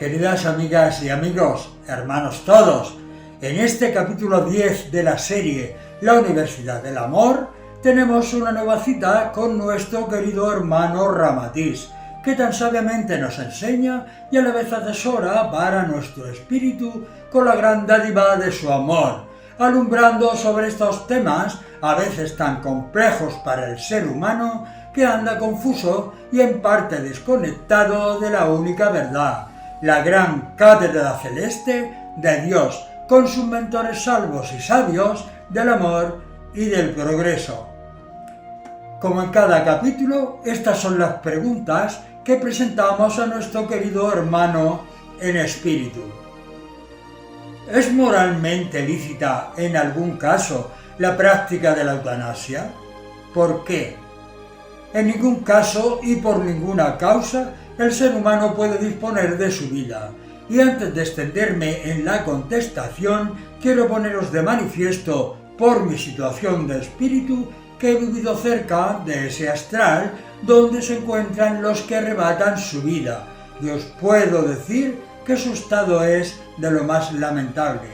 Queridas amigas y amigos, hermanos todos, en este capítulo 10 de la serie La Universidad del Amor, tenemos una nueva cita con nuestro querido hermano Ramatiz, que tan sabiamente nos enseña y a la vez atesora para nuestro espíritu con la gran dádiva de su amor, alumbrando sobre estos temas a veces tan complejos para el ser humano que anda confuso y en parte desconectado de la única verdad, la gran cátedra celeste de Dios, con sus mentores salvos y sabios del amor y del progreso. Como en cada capítulo, estas son las preguntas que presentamos a nuestro querido hermano en espíritu. ¿Es moralmente lícita en algún caso la práctica de la eutanasia? ¿Por qué? En ningún caso y por ninguna causa el ser humano puede disponer de su vida. Y antes de extenderme en la contestación, quiero poneros de manifiesto, por mi situación de espíritu, que he vivido cerca de ese astral donde se encuentran los que arrebatan su vida, y os puedo decir que su estado es de lo más lamentable.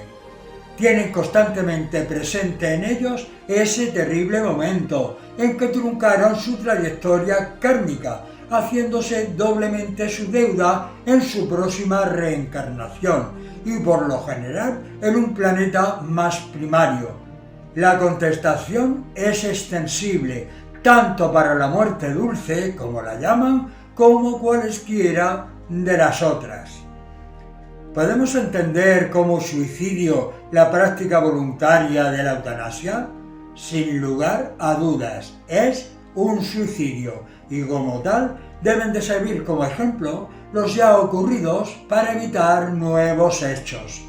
Tienen constantemente presente en ellos ese terrible momento en que truncaron su trayectoria kármica, haciéndose doblemente su deuda en su próxima reencarnación y por lo general en un planeta más primario. La contestación es extensible tanto para la muerte dulce, como la llaman, como cualesquiera de las otras. ¿Podemos entender como suicidio la práctica voluntaria de la eutanasia? Sin lugar a dudas, es un suicidio y como tal deben de servir como ejemplo los ya ocurridos para evitar nuevos hechos.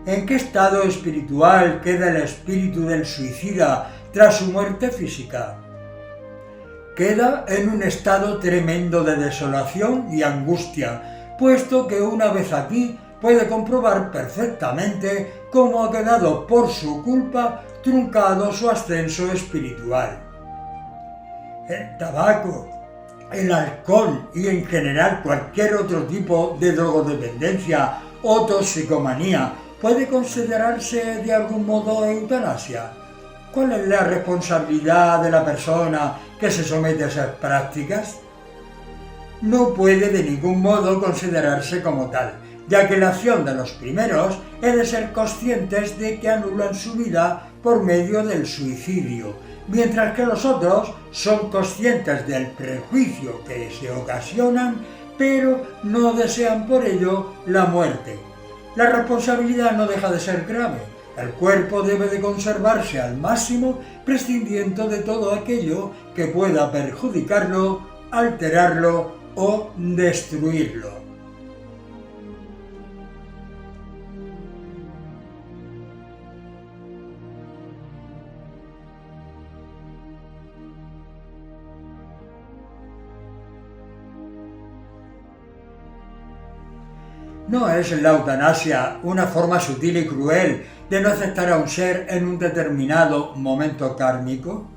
¿En qué estado espiritual queda el espíritu del suicida tras su muerte física? Queda en un estado tremendo de desolación y angustia, puesto que una vez aquí puede comprobar perfectamente cómo ha quedado por su culpa truncado su ascenso espiritual. El tabaco, el alcohol y en general cualquier otro tipo de drogodependencia o toxicomanía puede considerarse de algún modo eutanasia. ¿Cuál es la responsabilidad de la persona que se somete a esas prácticas? No puede de ningún modo considerarse como tal, ya que la acción de los primeros es de ser conscientes de que anulan su vida por medio del suicidio, mientras que los otros son conscientes del prejuicio que se ocasionan, pero no desean por ello la muerte. La responsabilidad no deja de ser grave. El cuerpo debe de conservarse al máximo, prescindiendo de todo aquello que pueda perjudicarlo, alterarlo o destruirlo. ¿No es la eutanasia una forma sutil y cruel de no aceptar a un ser en un determinado momento kármico?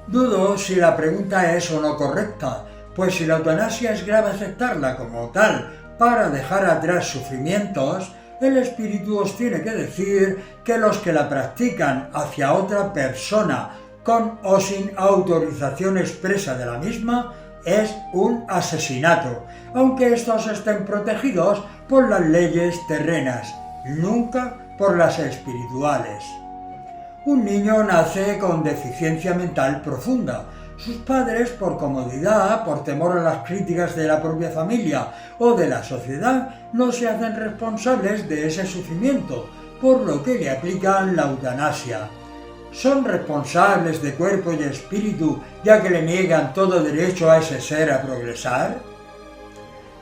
Dudo si la pregunta es o no correcta, pues si la eutanasia es grave aceptarla como tal para dejar atrás sufrimientos, el espíritu os tiene que decir que los que la practican hacia otra persona con o sin autorización expresa de la misma es un asesinato, aunque estos estén protegidos por las leyes terrenas, nunca por las espirituales. Un niño nace con deficiencia mental profunda. Sus padres, por comodidad, por temor a las críticas de la propia familia o de la sociedad, no se hacen responsables de ese sufrimiento, por lo que le aplican la eutanasia. ¿Son responsables de cuerpo y espíritu, ya que le niegan todo derecho a ese ser a progresar?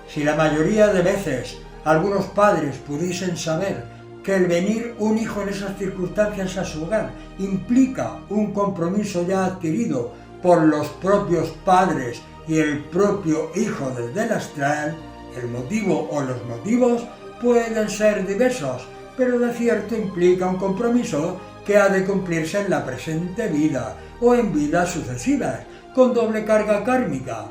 Si la mayoría de veces algunos padres pudiesen saber que el venir un hijo en esas circunstancias a su hogar implica un compromiso ya adquirido por los propios padres y el propio hijo desde el astral, el motivo o los motivos pueden ser diversos, pero de cierto implica un compromiso que ha de cumplirse en la presente vida o en vidas sucesivas, con doble carga kármica.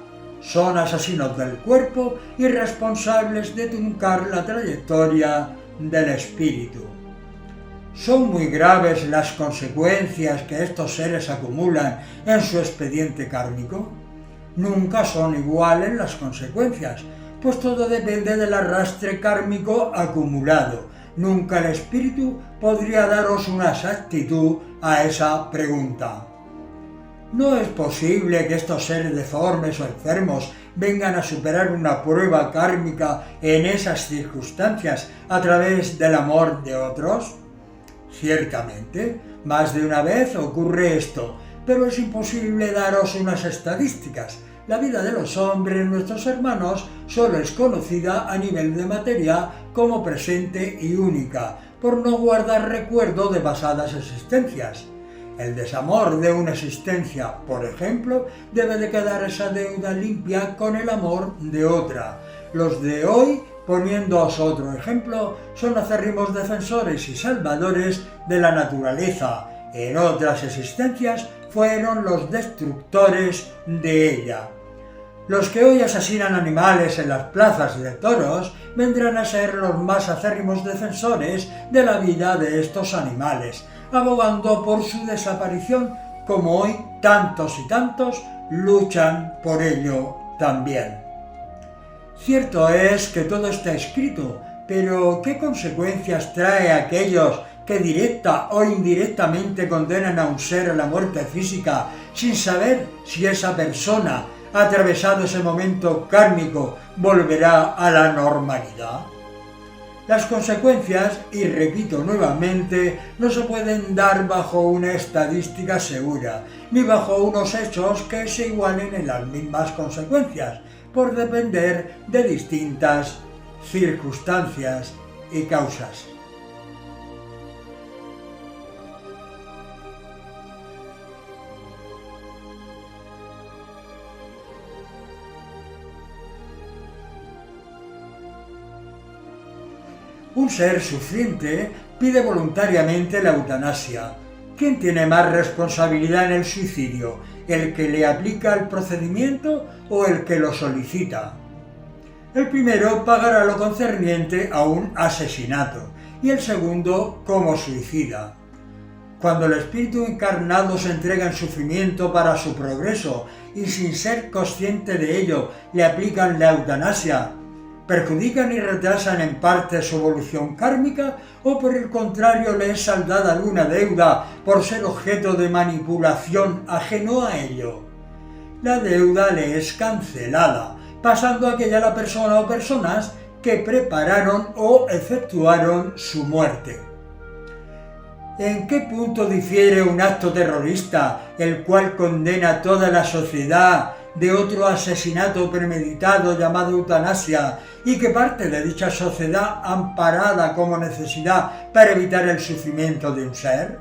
son asesinos del cuerpo y responsables de truncar la trayectoria del espíritu. Son muy graves las consecuencias que estos seres acumulan en su expediente kármico. Nunca son iguales las consecuencias, pues todo depende del arrastre kármico acumulado. Nunca el espíritu podría daros una exactitud a esa pregunta. No es posible que estos seres deformes o enfermos vengan a superar una prueba kármica en esas circunstancias a través del amor de otros. Ciertamente, más de una vez ocurre esto, pero es imposible daros unas estadísticas. La vida de los hombres, nuestros hermanos, solo es conocida a nivel de materia como presente y única, por no guardar recuerdo de pasadas existencias. El desamor de una existencia, por ejemplo, debe de quedar esa deuda limpia con el amor de otra. Los de hoy, poniéndoos otro ejemplo, son acérrimos defensores y salvadores de la naturaleza. En otras existencias fueron los destructores de ella. Los que hoy asesinan animales en las plazas de toros vendrán a ser los más acérrimos defensores de la vida de estos animales, abogando por su desaparición, como hoy tantos y tantos luchan por ello también. Cierto es que todo está escrito, pero ¿qué consecuencias trae a aquellos que directa o indirectamente condenan a un ser a la muerte física sin saber si esa persona, atravesado ese momento kármico, volverá a la normalidad? Las consecuencias, y repito nuevamente, no se pueden dar bajo una estadística segura, ni bajo unos hechos que se igualen en las mismas consecuencias, por depender de distintas circunstancias y causas. Un ser sufriente pide voluntariamente la eutanasia. ¿Quién tiene más responsabilidad en el suicidio? ¿El que le aplica el procedimiento o el que lo solicita? El primero pagará lo concerniente a un asesinato y el segundo como suicida. Cuando el espíritu encarnado se entrega en sufrimiento para su progreso y sin ser consciente de ello le aplican la eutanasia, ¿perjudican y retrasan en parte su evolución kármica o por el contrario le es saldada alguna deuda por ser objeto de manipulación ajeno a ello? La deuda le es cancelada, pasando aquella a la persona o personas que prepararon o efectuaron su muerte. ¿En qué punto difiere un acto terrorista, el cual condena a toda la sociedad, de otro asesinato premeditado llamado eutanasia y que parte de dicha sociedad amparada como necesidad para evitar el sufrimiento de un ser?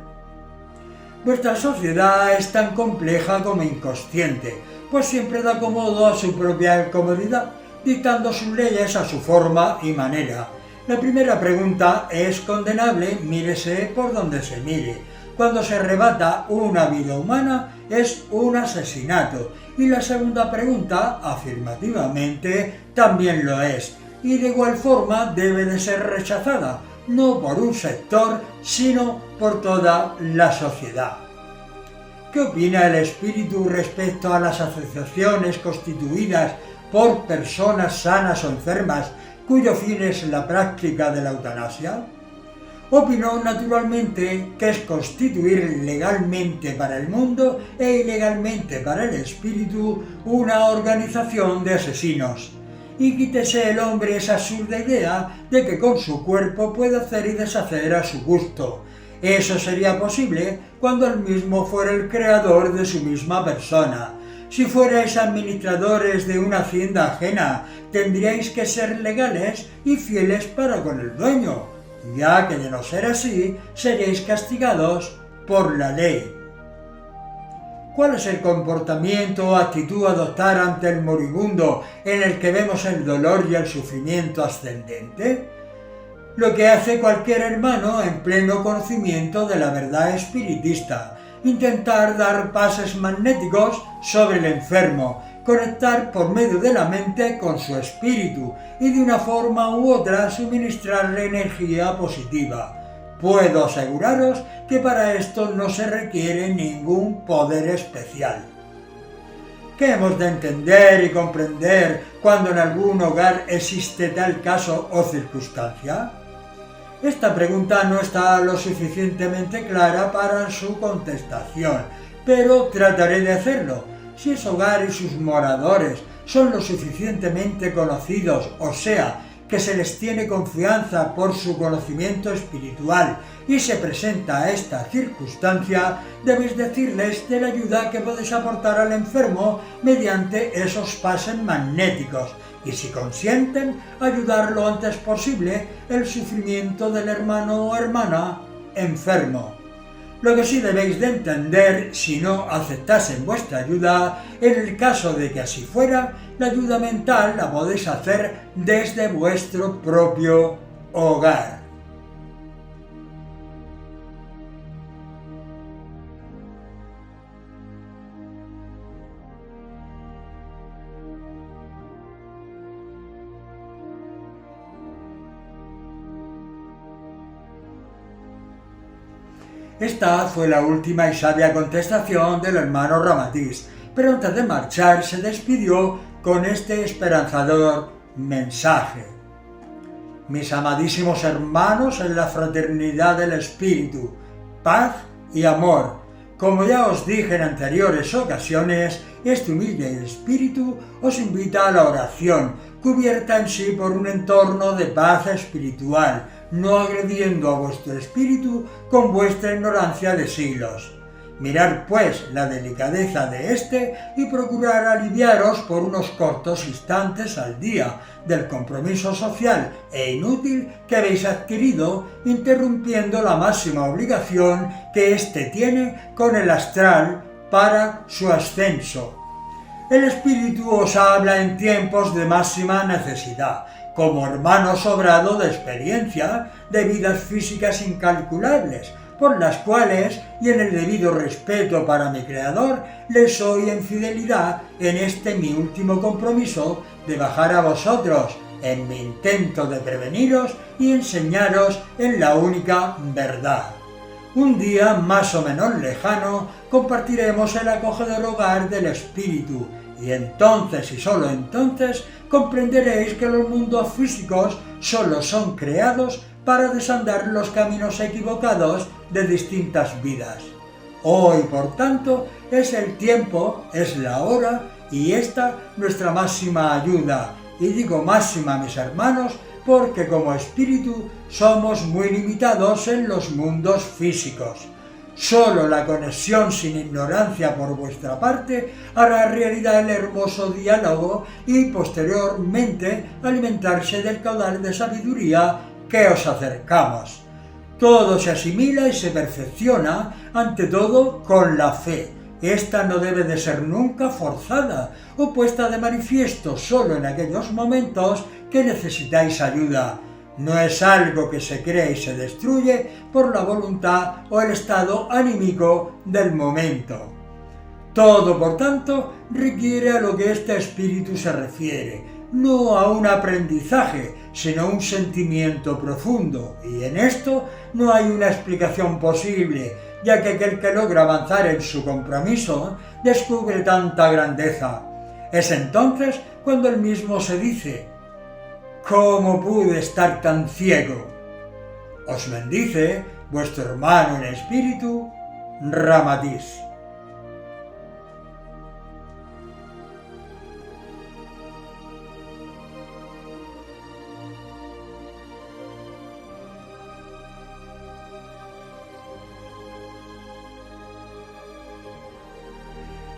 Vuestra sociedad es tan compleja como inconsciente, pues siempre da acomodo a su propia comodidad, dictando sus leyes a su forma y manera. La primera pregunta es condenable, mírese por donde se mire. Cuando se arrebata una vida humana es un asesinato, y la segunda pregunta, afirmativamente, también lo es, y de igual forma debe de ser rechazada, no por un sector, sino por toda la sociedad. ¿Qué opina el espíritu respecto a las asociaciones constituidas por personas sanas o enfermas cuyo fin es la práctica de la eutanasia? Opinó naturalmente que es constituir legalmente para el mundo e ilegalmente para el espíritu una organización de asesinos. Y quítese el hombre esa absurda idea de que con su cuerpo puede hacer y deshacer a su gusto. Eso sería posible cuando él mismo fuera el creador de su misma persona. Si fuerais administradores de una hacienda ajena, tendríais que ser legales y fieles para con el dueño, ya que de no ser así, seréis castigados por la ley. ¿Cuál es el comportamiento o actitud a adoptar ante el moribundo en el que vemos el dolor y el sufrimiento ascendente? Lo que hace cualquier hermano en pleno conocimiento de la verdad espiritista: intentar dar pases magnéticos sobre el enfermo, conectar por medio de la mente con su espíritu y de una forma u otra suministrarle energía positiva. Puedo aseguraros que para esto no se requiere ningún poder especial. ¿Qué hemos de entender y comprender cuando en algún hogar existe tal caso o circunstancia? Esta pregunta no está lo suficientemente clara para su contestación, pero trataré de hacerlo. Si ese hogar y sus moradores son lo suficientemente conocidos, o sea, que se les tiene confianza por su conocimiento espiritual y se presenta esta circunstancia, debéis decirles de la ayuda que podéis aportar al enfermo mediante esos pases magnéticos y, si consienten, ayudar lo antes posible el sufrimiento del hermano o hermana enfermo. Lo que sí debéis de entender, si no aceptasen vuestra ayuda, en el caso de que así fuera, la ayuda mental la podéis hacer desde vuestro propio hogar. Esta fue la última y sabia contestación del hermano Ramadís, pero antes de marchar se despidió con este esperanzador mensaje. Mis amadísimos hermanos en la fraternidad del Espíritu, paz y amor. Como ya os dije en anteriores ocasiones, este humilde espíritu os invita a la oración, cubierta en sí por un entorno de paz espiritual, no agrediendo a vuestro espíritu con vuestra ignorancia de siglos. Mirad pues la delicadeza de éste y procurad aliviaros por unos cortos instantes al día del compromiso social e inútil que habéis adquirido, interrumpiendo la máxima obligación que éste tiene con el astral para su ascenso. El espíritu os habla en tiempos de máxima necesidad, como hermano sobrado de experiencia, de vidas físicas incalculables, por las cuales, y en el debido respeto para mi Creador, les soy en fidelidad en este mi último compromiso de bajar a vosotros en mi intento de preveniros y enseñaros en la única verdad. Un día más o menos lejano compartiremos el acogedor hogar del Espíritu, y entonces y sólo entonces comprenderéis que los mundos físicos sólo son creados para desandar los caminos equivocados de distintas vidas. Hoy, por tanto, es el tiempo, es la hora, y esta nuestra máxima ayuda. Y digo máxima, mis hermanos, porque como espíritu somos muy limitados en los mundos físicos. Solo la conexión sin ignorancia por vuestra parte hará realidad el hermoso diálogo y posteriormente alimentarse del caudal de sabiduría que os acercamos. Todo se asimila y se perfecciona, ante todo, con la fe. Esta no debe de ser nunca forzada o puesta de manifiesto solo en aquellos momentos que necesitáis ayuda. No es algo que se crea y se destruye por la voluntad o el estado anímico del momento. Todo, por tanto, requiere a lo que este espíritu se refiere, no a un aprendizaje, sino un sentimiento profundo, y en esto no hay una explicación posible, ya que aquel que logra avanzar en su compromiso descubre tanta grandeza. Es entonces cuando él mismo se dice: ¿cómo pude estar tan ciego? Os bendice vuestro hermano en espíritu, Ramadís.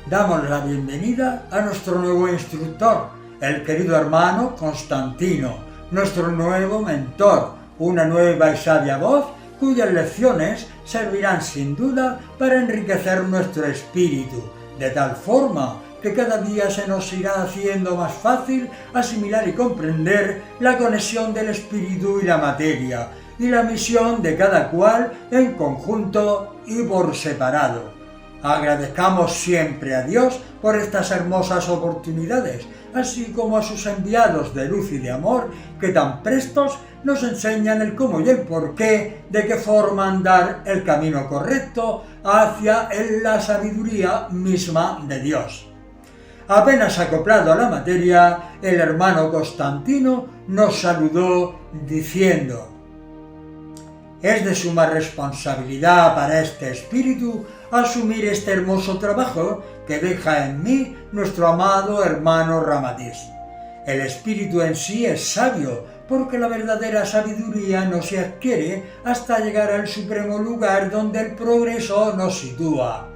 Damos la bienvenida a nuestro nuevo instructor, el querido hermano Constantino, nuestro nuevo mentor, una nueva y sabia voz cuyas lecciones servirán sin duda para enriquecer nuestro espíritu, de tal forma que cada día se nos irá haciendo más fácil asimilar y comprender la conexión del espíritu y la materia, y la misión de cada cual en conjunto y por separado. Agradezcamos siempre a Dios por estas hermosas oportunidades, así como a sus enviados de luz y de amor, que tan prestos nos enseñan el cómo y el porqué, de qué forma andar el camino correcto hacia la sabiduría misma de Dios. Apenas acoplado a la materia, el hermano Constantino nos saludó diciendo: es de suma responsabilidad para este espíritu asumir este hermoso trabajo que deja en mí nuestro amado hermano Ramadís. El espíritu en sí es sabio, porque la verdadera sabiduría no se adquiere hasta llegar al supremo lugar donde el progreso nos sitúa.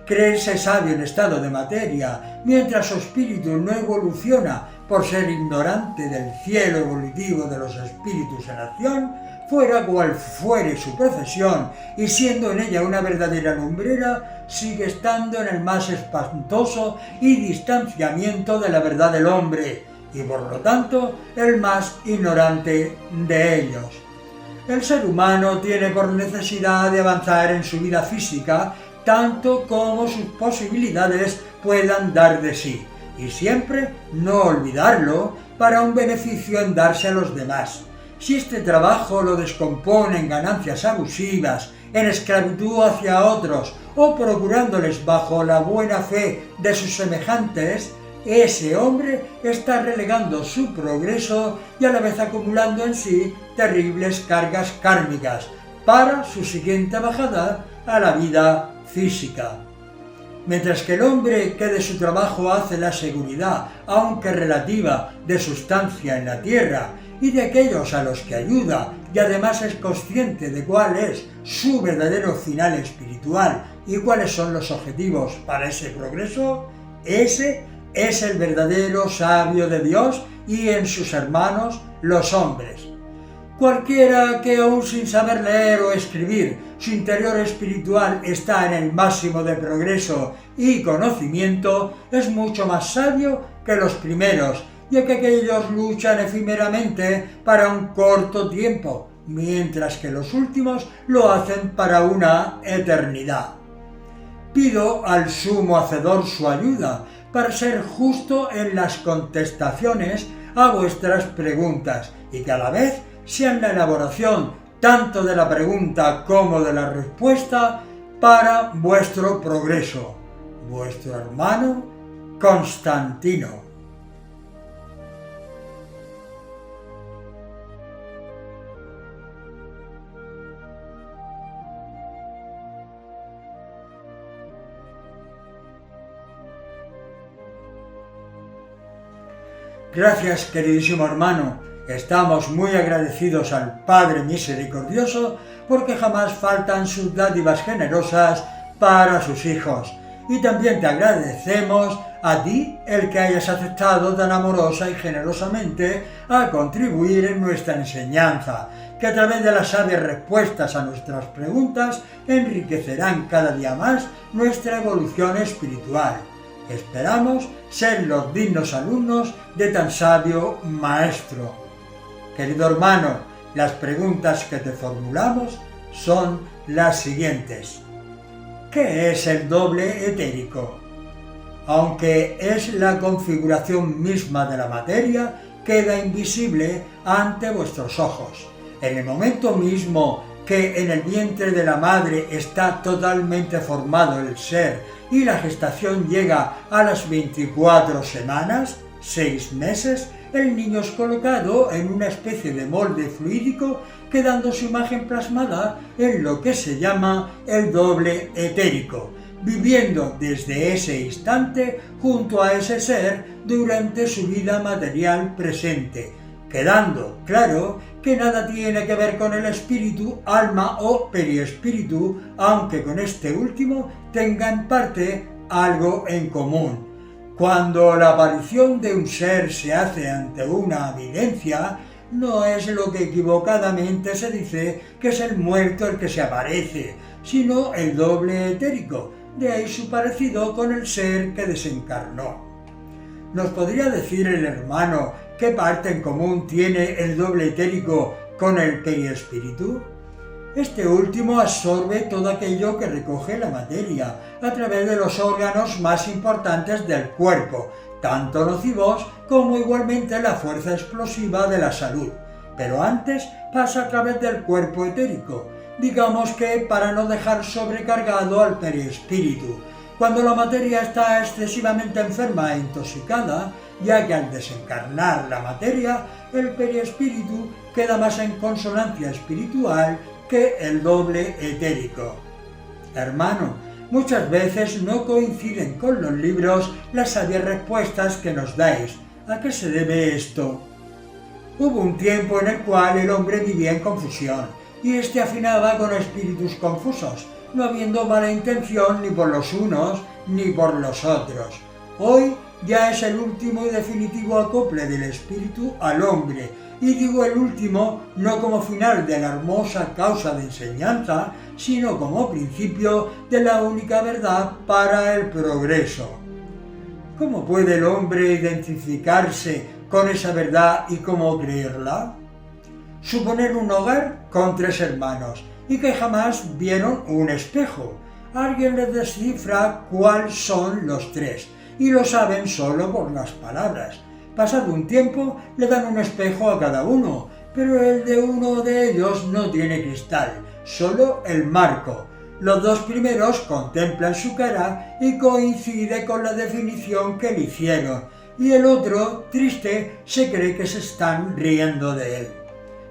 Creerse sabio en estado de materia, mientras su espíritu no evoluciona por ser ignorante del cielo evolutivo de los espíritus en acción, fuera cual fuere su profesión, y siendo en ella una verdadera lumbrera, sigue estando en el más espantoso y distanciamiento de la verdad del hombre, y por lo tanto el más ignorante de ellos. El ser humano tiene por necesidad de avanzar en su vida física tanto como sus posibilidades puedan dar de sí, y siempre no olvidarlo para un beneficio en darse a los demás. Si este trabajo lo descompone en ganancias abusivas, en esclavitud hacia otros o procurándoles bajo la buena fe de sus semejantes, ese hombre está relegando su progreso y a la vez acumulando en sí terribles cargas kármicas para su siguiente bajada a la vida física. Mientras que el hombre que de su trabajo hace la seguridad, aunque relativa, de su estancia en la tierra y de aquellos a los que ayuda, y además es consciente de cuál es su verdadero final espiritual y cuáles son los objetivos para ese progreso, ese es el verdadero sabio de Dios y en sus hermanos los hombres. Cualquiera que aún sin saber leer o escribir, su interior espiritual está en el máximo de progreso y conocimiento, es mucho más sabio que los primeros, ya que aquellos luchan efímeramente para un corto tiempo, mientras que los últimos lo hacen para una eternidad. Pido al Sumo Hacedor su ayuda para ser justo en las contestaciones a vuestras preguntas y que a la vez sean la elaboración tanto de la pregunta como de la respuesta para vuestro progreso. Vuestro hermano Constantino. Gracias, queridísimo hermano. Estamos muy agradecidos al Padre Misericordioso porque jamás faltan sus dádivas generosas para sus hijos. Y también te agradecemos a ti el que hayas aceptado tan amorosa y generosamente a contribuir en nuestra enseñanza, que a través de las sabias respuestas a nuestras preguntas enriquecerán cada día más nuestra evolución espiritual. Esperamos ser los dignos alumnos de tan sabio maestro. Querido hermano, las preguntas que te formulamos son las siguientes. ¿Qué es el doble etérico? Aunque es la configuración misma de la materia, queda invisible ante vuestros ojos. En el momento mismo que en el vientre de la madre está totalmente formado el ser y la gestación llega a las 24 semanas, 6 meses, el niño es colocado en una especie de molde fluídico, quedando su imagen plasmada en lo que se llama el doble etérico, viviendo desde ese instante junto a ese ser durante su vida material presente, quedando claro que nada tiene que ver con el espíritu, alma o periespíritu, aunque con este último tenga en parte algo en común. Cuando la aparición de un ser se hace ante una evidencia, no es lo que equivocadamente se dice que es el muerto el que se aparece, sino el doble etérico, de ahí su parecido con el ser que desencarnó. ¿Nos podría decir el hermano qué parte en común tiene el doble etérico con el periespíritu? Este último absorbe todo aquello que recoge la materia a través de los órganos más importantes del cuerpo, tanto nocivos como igualmente la fuerza explosiva de la salud. Pero antes pasa a través del cuerpo etérico, digamos que para no dejar sobrecargado al perispíritu. Cuando la materia está excesivamente enferma e intoxicada, ya que al desencarnar la materia, el perispíritu queda más en consonancia espiritual que el doble etérico. Hermano, muchas veces no coinciden con los libros las sabias respuestas que nos dais. ¿A qué se debe esto? Hubo un tiempo en el cual el hombre vivía en confusión, y éste afinaba con espíritus confusos, no habiendo mala intención ni por los unos ni por los otros. Hoy ya es el último y definitivo acople del espíritu al hombre, y digo el último no como final de la hermosa causa de enseñanza, sino como principio de la única verdad para el progreso. ¿Cómo puede el hombre identificarse con esa verdad y cómo creerla? Suponer un hogar con 3 hermanos y que jamás vieron un espejo. Alguien les descifra cuáles son los 3 y lo saben solo por las palabras. Pasado un tiempo le dan un espejo a cada uno, pero el de uno de ellos no tiene cristal, solo el marco. Los 2 primeros contemplan su cara y coincide con la definición que le hicieron, y el otro, triste, se cree que se están riendo de él.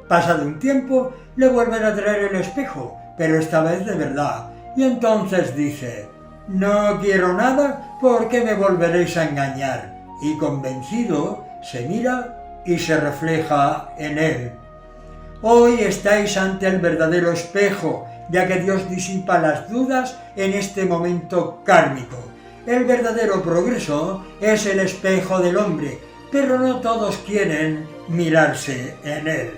Pasado un tiempo, le vuelven a traer el espejo, pero esta vez de verdad, y entonces dice: «No quiero nada porque me volveréis a engañar», y convencido se mira y se refleja en él. Hoy estáis ante el verdadero espejo, ya que Dios disipa las dudas en este momento kármico. El verdadero progreso es el espejo del hombre, pero no todos quieren mirarse en él.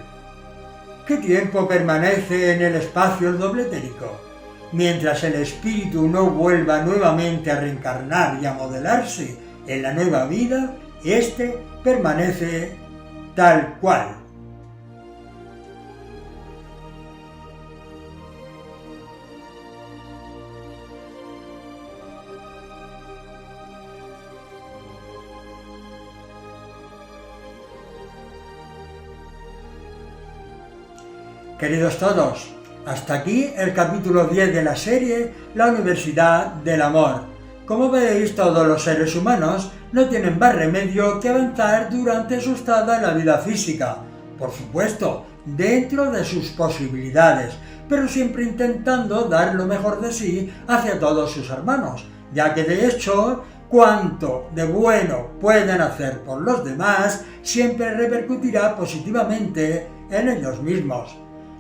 ¿Qué tiempo permanece en el espacio el doble etérico? Mientras el espíritu no vuelva nuevamente a reencarnar y a modelarse en la nueva vida, éste permanece tal cual. Queridos todos, hasta aquí el capítulo 10 de la serie La Universidad del Amor. Como veis, todos los seres humanos no tienen más remedio que avanzar durante su estado en la vida física, por supuesto, dentro de sus posibilidades, pero siempre intentando dar lo mejor de sí hacia todos sus hermanos, ya que de hecho, cuanto de bueno pueden hacer por los demás, siempre repercutirá positivamente en ellos mismos.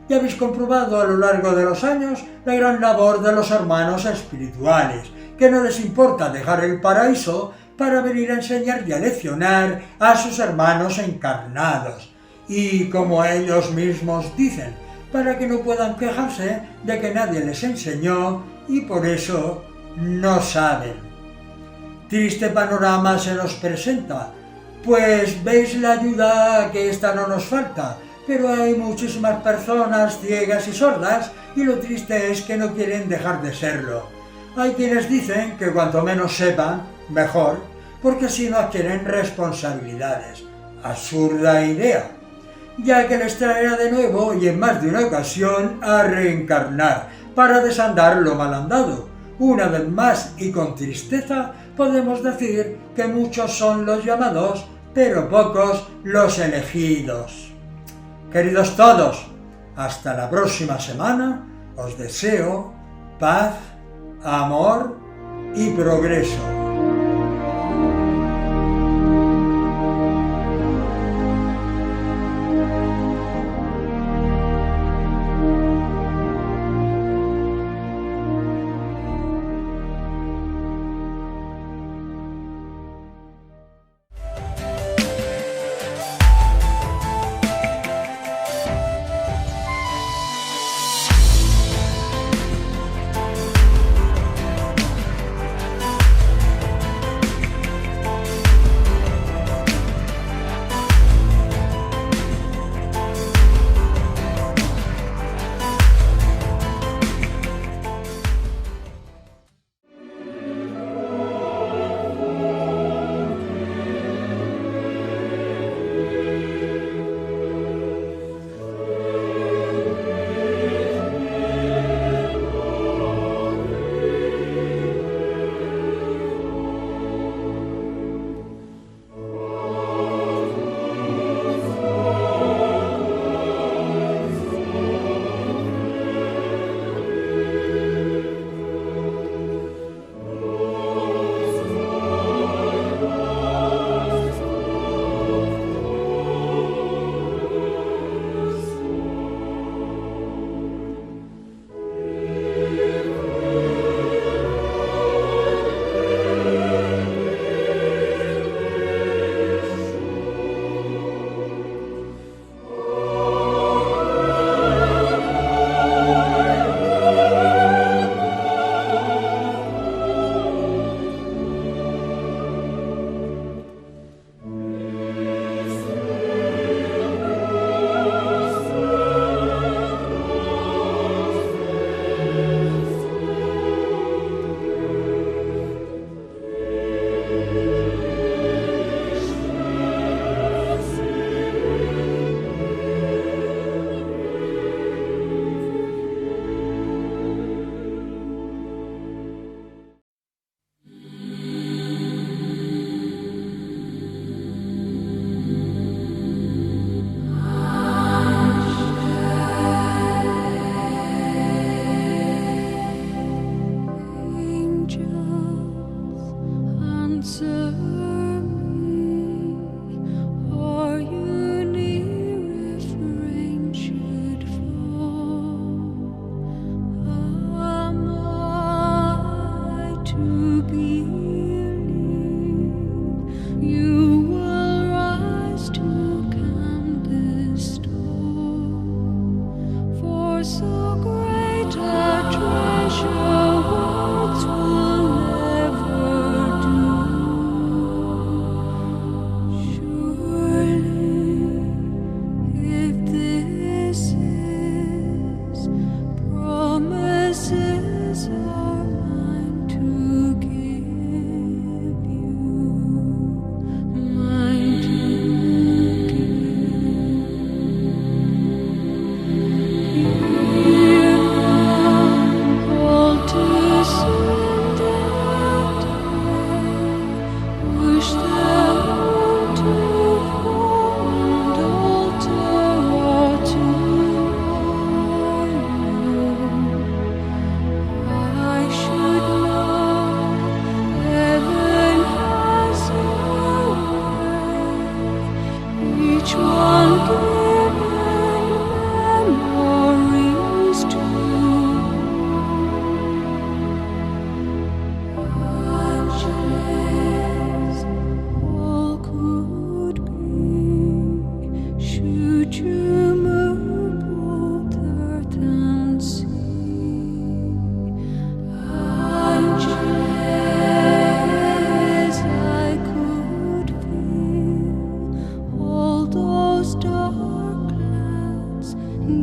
Ya habéis comprobado a lo largo de los años la gran labor de los hermanos espirituales, que no les importa dejar el paraíso para venir a enseñar y a leccionar a sus hermanos encarnados. Y como ellos mismos dicen, para que no puedan quejarse de que nadie les enseñó y por eso no saben. Triste panorama se nos presenta, pues veis la ayuda que esta no nos falta, pero hay muchísimas personas ciegas y sordas y lo triste es que no quieren dejar de serlo. Hay quienes dicen que cuanto menos sepan, mejor, porque así no adquieren responsabilidades. Absurda idea, ya que les traerá de nuevo y en más de una ocasión a reencarnar para desandar lo mal andado. Una vez más y con tristeza podemos decir que muchos son los llamados, pero pocos los elegidos. Queridos todos, hasta la próxima semana os deseo paz, amor y progreso. answer me. Are you near if rain should fall? Am I to believe you will rise to calm this storm? For so great a treasure words will never do. Surely, if this is, promises are mine to give you, mine to give. All too soon that wish that one to form and alter or tomorrow. I should know heaven has a way, each one given memories to. Angeles, all could be, should you move both earth and sea. Angeles, I could feel all those dark clouds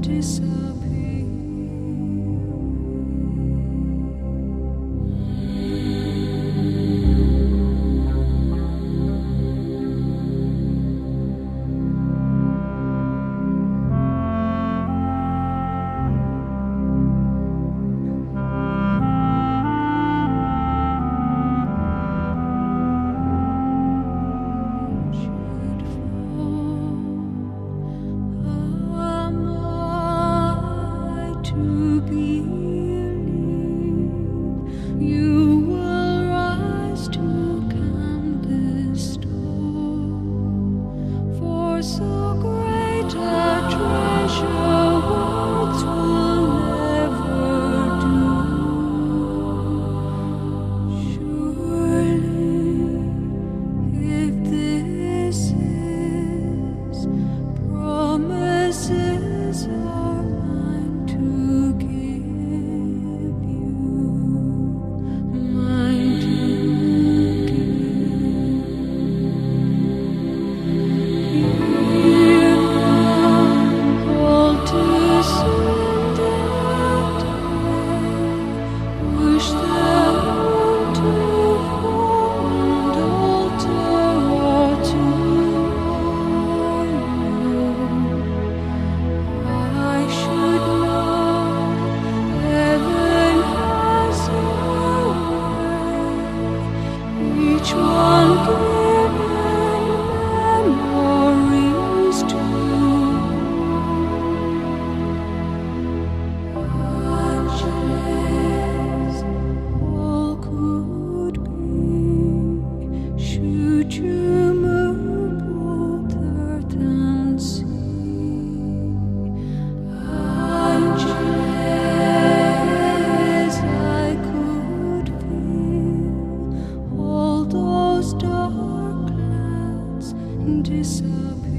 disappear. Should fall, am I to believe you will rise to calm this storm? For so great a treasure words will never do. Surely, if this is, promises are mine to give you, mine to give. All too soon that wish that one to form and alter or tomorrow. I should know heaven has a way, each one given memories to. Angeles, all could be, should you move both earth and sea. Angeles, I could feel all those dark clouds disappear.